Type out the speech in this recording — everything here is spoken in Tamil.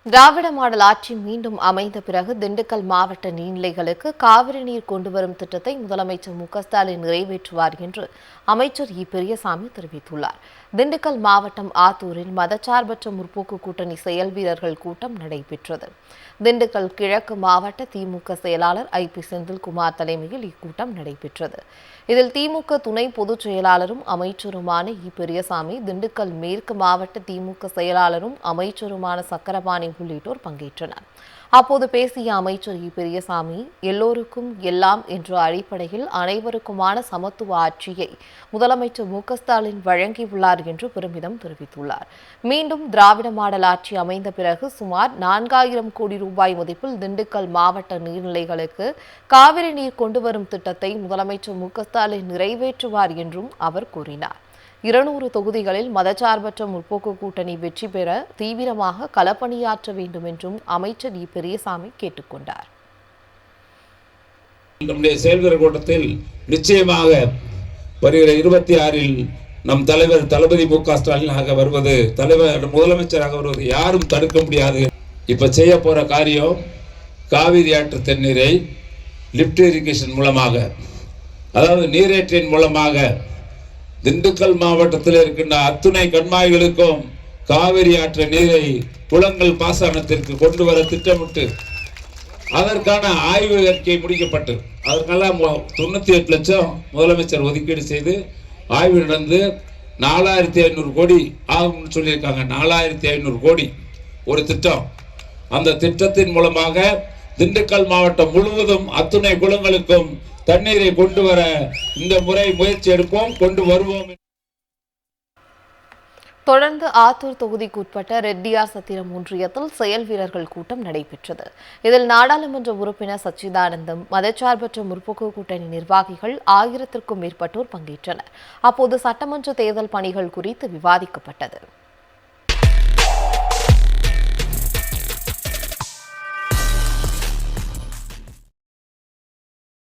திராவிட மாடல் ஆட்சி மீண்டும் அமைந்த பிறகு திண்டுக்கல் மாவட்ட நீர்நிலைகளுக்கு காவிரி நீர் கொண்டுவரும் திட்டத்தை முதலமைச்சர் மு.க.ஸ்டாலின் நிறைவேற்றுவார் என்று அமைச்சர் இ. பெரியசாமி தெரிவித்துள்ளார். திண்டுக்கல் மாவட்டம் ஆத்தூரில் மதச்சார்பற்ற முற்போக்கு கூட்டணி செயல் வீரர்கள் கூட்டம் நடைபெற்றது. திண்டுக்கல் கிழக்கு மாவட்ட திமுக செயலாளர் ஐ.பி. செந்தில்குமார் தலைமையில் இக்கூட்டம் நடைபெற்றது. இதில் திமுக துணை பொதுச் செயலாளரும் அமைச்சருமான இ. பெரியசாமி, திண்டுக்கல் மேற்கு மாவட்ட திமுக செயலாளரும் அமைச்சருமான சக்கரபாணி உள்ளிட்டோர் பங்கேற்றனர். அப்போது பேசிய அமைச்சர் இ. பெரியசாமி, எல்லோருக்கும் எல்லாம் என்ற அடிப்படையில் அனைவருக்குமான சமத்துவ ஆட்சியை முதலமைச்சர் மு.க.ஸ்டாலின் வழங்கியுள்ளார் என்று பெருமிதம் தெரிவித்துள்ளார். மீண்டும் திராவிட மாடல் ஆட்சி அமைந்த பிறகு சுமார் 4000 கோடி ரூபாய் மதிப்பில் திண்டுக்கல் மாவட்ட நீர்நிலைகளுக்கு காவிரி நீர் கொண்டுவரும் திட்டத்தை முதலமைச்சர் மு.க.ஸ்டாலின் நிறைவேற்றுவார் என்றும் அவர் கூறினார். 200 தொகுதிகளில் மதச்சார்பற்ற முற்போக்கு கூட்டணி வெற்றி பெற தீவிரமாக களப்பணியாற்ற வேண்டும் என்றும் அமைச்சர் இ. பெரியசாமி கேட்டுக் கொண்டார். நம்முடைய செயல்வீரர் கூட்டத்தில் நிச்சயமாக வருகிற 26-இல் நம் தலைவர் தளபதி மு.க.ஸ்டாலினாக வருவது, தலைவர் முதலமைச்சராக வருவது யாரும் தடுக்க முடியாது. இப்ப செய்ய போற காரியம், காவிரி ஆற்று தண்ணீரை லிப்ட் இரிகேஷன் மூலமாக, அதாவது நீரேற்றின் மூலமாக திண்டுக்கல் மாவட்டத்தில் இருக்கின்ற அத்துணை கண்மாய்களுக்கும் காவிரி ஆற்று நீரை குளங்கள் பாசனத்திற்கு கொண்டு வர திட்டமிட்டு அதற்கான ஆய்வு அறிக்கை முடிக்கப்பட்டு அதற்கெல்லாம் 98 லட்சம் முதலமைச்சர் ஒதுக்கீடு செய்து ஆய்வு நடந்து 4500 கோடி ஆகும்னு சொல்லியிருக்காங்க. 4500 கோடி ஒரு திட்டம். அந்த திட்டத்தின் மூலமாக திண்டுக்கல் மாவட்டம் முழுவதும் அத்துணை குளங்களுக்கும் தண்ணீரை கொண்டு வர இந்த முறை முயற்சி எடுப்போம், கொண்டு வருவோம். தொடர்ந்து ஆத்தூர் தொகுதிக்குட்பட்ட ரெட்டியார் சத்திரம் ஒன்றியத்தில் செயல் வீரர்கள் கூட்டம் நடைபெற்றது. இதில் நாடாளுமன்ற உறுப்பினர் சச்சிதானந்தம், மதச்சார்பற்ற முற்போக்கு கூட்டணி நிர்வாகிகள் 1000க்கும் மேற்பட்டோர் பங்கேற்றனர். அப்போது சட்டமன்ற தேர்தல் பணிகள் குறித்து விவாதிக்கப்பட்டது.